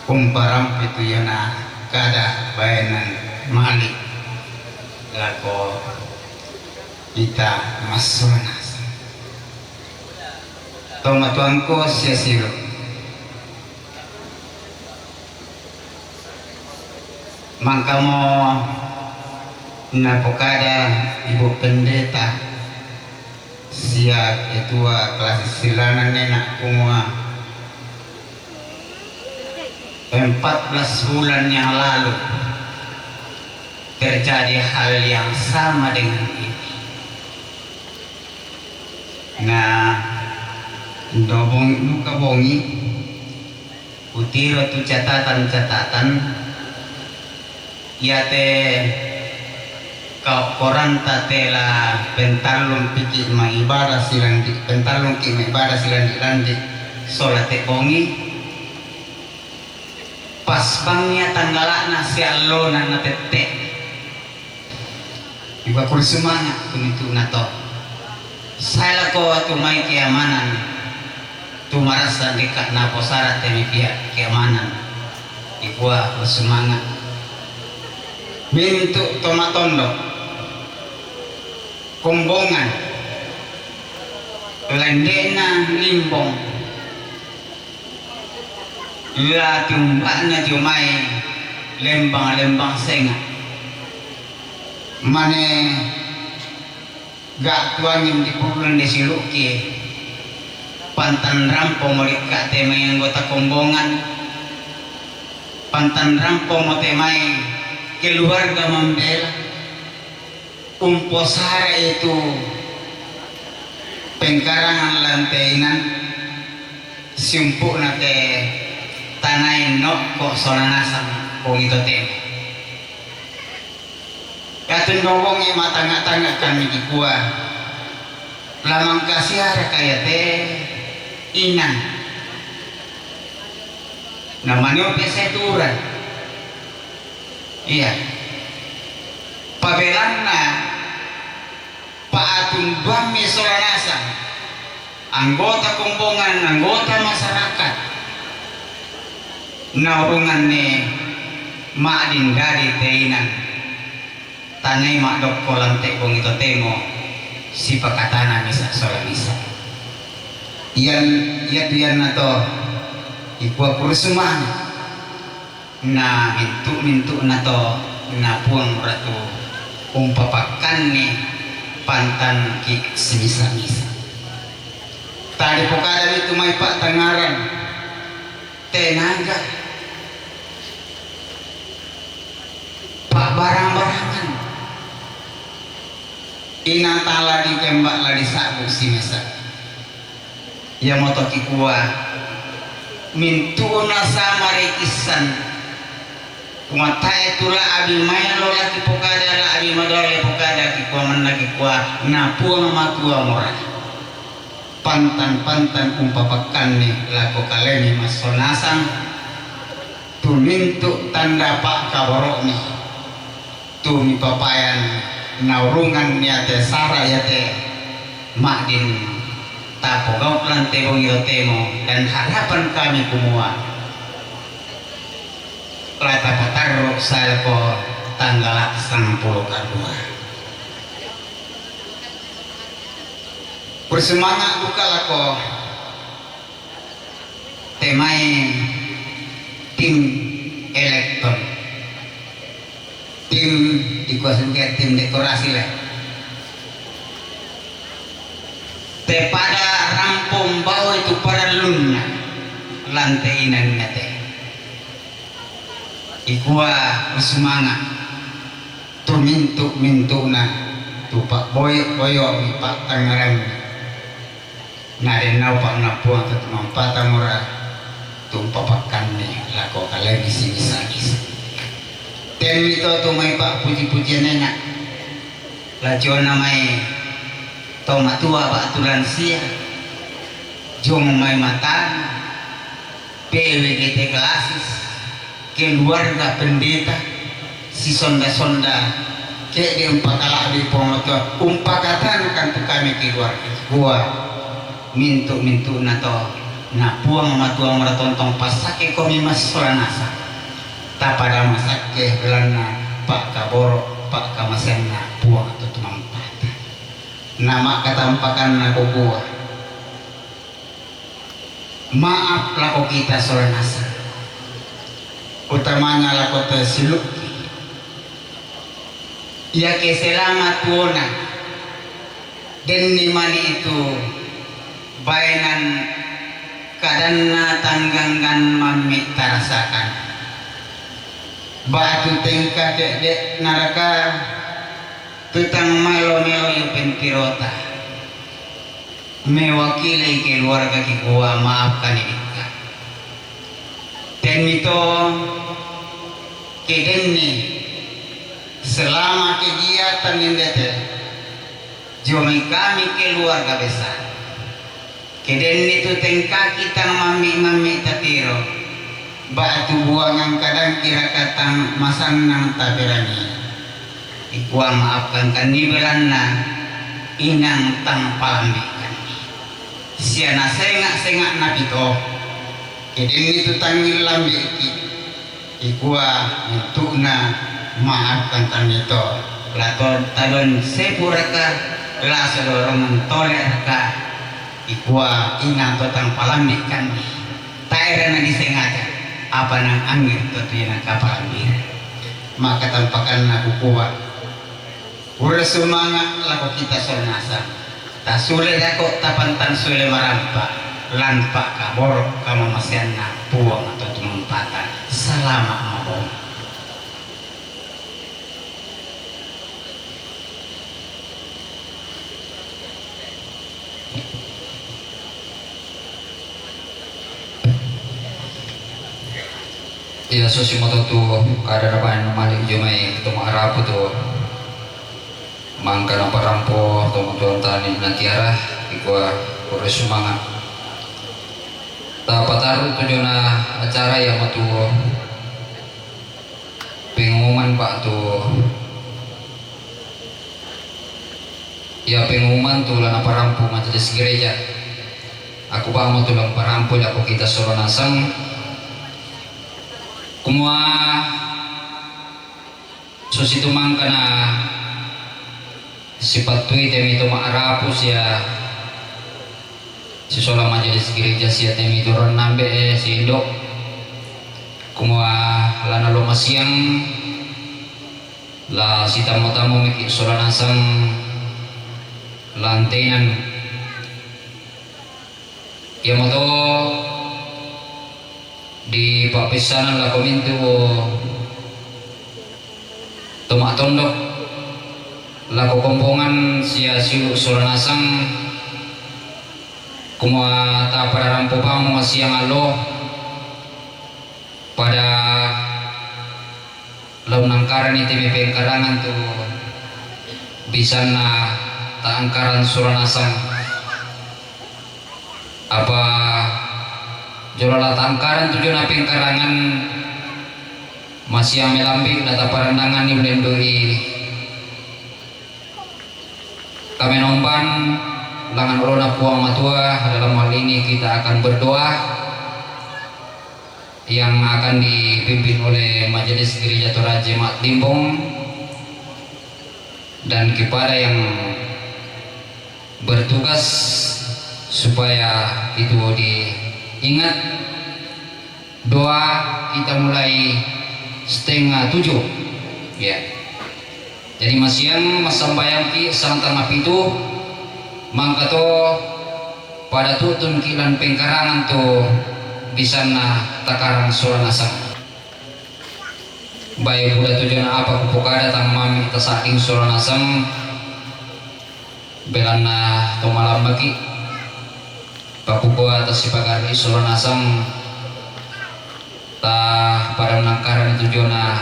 kumparam itu yana kada bayanan malik lako kita masunas toma tuangko sia siro mangkamo napokada ibu pendeta sia ketua kelas silana nenak kumua 14 bulan yang lalu terjadi hal yang sama dengan ini. Nah, dobong luka bongi, utiro tu catatan-catatan, ya te kau koran tatela pentalung pikir mengibadah silandi, pentalung ki mengibadah silandi landi, solate bongi. Pas bangnya tanggalana si alona na tete iba kuri semangat tunitu nato saya lako tu mai keamanan tu marasa dekat na posara temi pihak keamanan iba bersemangat mintu tomatondo kombongan lendena limbong la tumbaknya jumai lembang-lembang sengat mane gak tuangin di pulang di siluki pantan rampo mereka temai anggota kombongan pantan rampo mau temai keluarga membela umposara itu pengkarangan lantainan simpuk nate tanai nok kok solanasang kong itu tem katun ngomongnya matang-matang kami di kuah lamang kasiara kaya teh inang namanya peseturan iya pabelanna paatun bami solanasang anggota kumpulgan anggota masyarakat naurungan ni maadin dari teinan tanay makdok ko lang tekong ito temo si pakatana misa sola misa yan na to ikuha kursuman na mintu na to na puang ratu umpapakan ni pantan ki si misa tadi pokada itu may patangaran tenaga pak barang-barangan inatala di kembak la di sabuk si mesa ya moto kikua mintuna sama rekisan kumatai tula abi maya lola kipokada la abi madole pokada kikua manna kikua napuang matua mora pantan-pantan umpapakan ni lako kaleni masonasang tumintu tanda pak kaborok ni tumi papayan naurungan niate sara yate makdin tapo gauk lante bongio temo dan harapan kami semua rata patarro salko tanggal 10 kadua bersemangat buka lako temai tim elektron tim dikuasakan tim dekorasi lah te pada rampung bau itu perlunya lantai inangnya teh ikua bersemangat tu mintu na tu pak boyo pak tangaran narenau pak napuang tu mampata murah tu papakan ni lako kalai gisi ten itu tu mai pak puji-pujian enak lajuan mai toma tua pak tulan sia jong mai matan PWGT kelasis keluarga pendeta si sonda-sonda ke di umpakala di pomoto umpakatan kan tu kami keluarga gua mintu nato na puang matua maratontong pasake komi mas solanasa tak pada masake belana pak kaboro pak kamasenna puang atau tumampata nama katampakan aku gua maaf lako kita solanasa utamanya lako tersiluk ya ke selamat tuona dan nimani itu bainan kadana tanggangan mami tarasakan batu tengka dek naraka tutang melo yang pentirota mewakili keluarga kikuwa maafkan idika dan itu kedenni selama kegiatan ini jomai kami keluarga besar keden itu tengka kita mami tatiro batu buangan kadang kira katang masang tabirani ikwa maafkan kani belana inang tang palamikan siana sengak napito keden itu tanggil lambi ikwa untuk maafkan tanito lakon talon sepuraka la sedorong toleraka ikwa inang totang palambi kan taera na disengaja apa nang angin totiana kapalambi maka tampakan na kukuha ura sumanga lako kita sonasa tak sule dako tapantan sule marampa lanpa kabor kamamasian na puang atau tumampatan selama mabong. Ya sosimoto tu kadarapan malik jomai tu marapu tu mangka na parampo tu tuan tani nantiara ikwa kore sumangat ta pataru tu jona acara yang matu pengumuman pak tu ya pengumuman tu lana parampo majelis gereja aku pak mau tulang parampo aku kita solo nasang kumua susitu mangkana sifat tui temi itu maarapus ya si sola majelis gereja si temi itu nambe si indok kumua lana loma siang la si tamu-tamu mikir sola nasang lantainan ya moto di papisanan la komintu tomak tondok la kompongan sia siu solanasang kuma ta pada rampopang masiang alo pada law nangkaran iti may pengkarangan tu bisan na taangkaran solanasang apa jolala tangkaran tujuan apa yang karangan masih yang melambik data parandangan ni melindungi kami nomban langan ulona puang matua dalam hal ini kita akan berdoa yang akan dipimpin oleh Majelis Gereja Toraja Mat Limbong dan kepada yang bertugas supaya itu diingat doa kita mulai 6:30 ya. Jadi masiang masambayang ki sang tangap itu mangkato pada tutun kilan pengkarangan tu bisa na takarang suranasang baik pula tujuan apa kupukada tang mami tasaking suranasang belana to malam bagi pakuko atas si pagari suranasang ta pada nangkaran tujuan na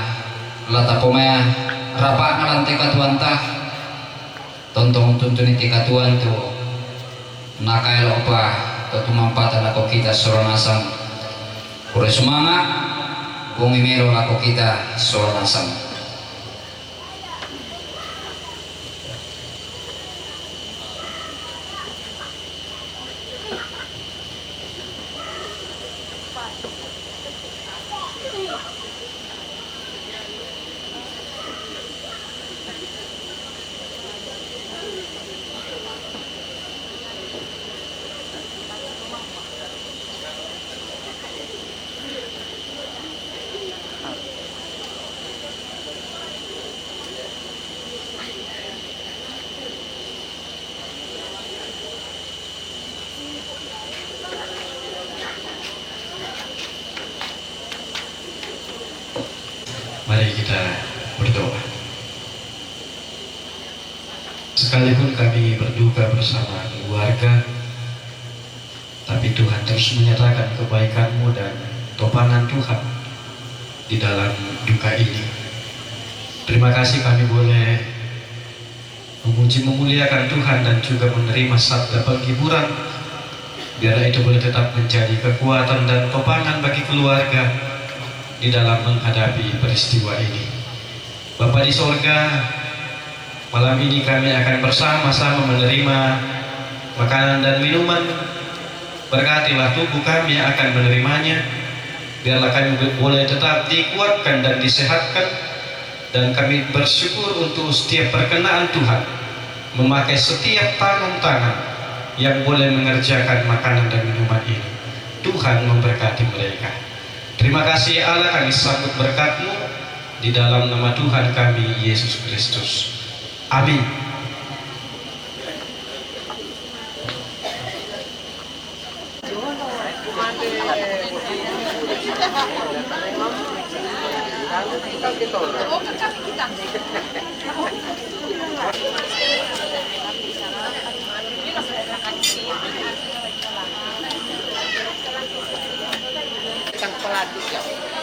lata pomaya rapak na lantai katuan ta tontong tuntun iti katuan tu nakailo pa to tumampatan ako kita suranasang kure sumanga kung imero ako kita suranasang. Mari kita berdoa. Sekalipun kami berduka bersama keluarga, tapi Tuhan terus menyatakan kebaikan-Mu dan topangan Tuhan di dalam duka ini. Terima kasih kami boleh memuji memuliakan Tuhan dan juga menerima sabda penghiburan, biar itu boleh tetap menjadi kekuatan dan topangan bagi keluarga di dalam menghadapi peristiwa ini. Bapa di sorga, malam ini kami akan bersama-sama menerima makanan dan minuman. Berkatilah tubuh kami yang akan menerimanya, biarlah kami boleh tetap dikuatkan dan disehatkan, dan kami bersyukur untuk setiap perkenaan Tuhan memakai setiap tangan-tangan yang boleh mengerjakan makanan dan minuman ini. Tuhan memberkati mereka. Terima kasih Allah, kami sambut berkat-Mu di dalam nama Tuhan kami Yesus Kristus. Amin. Pelatih ya.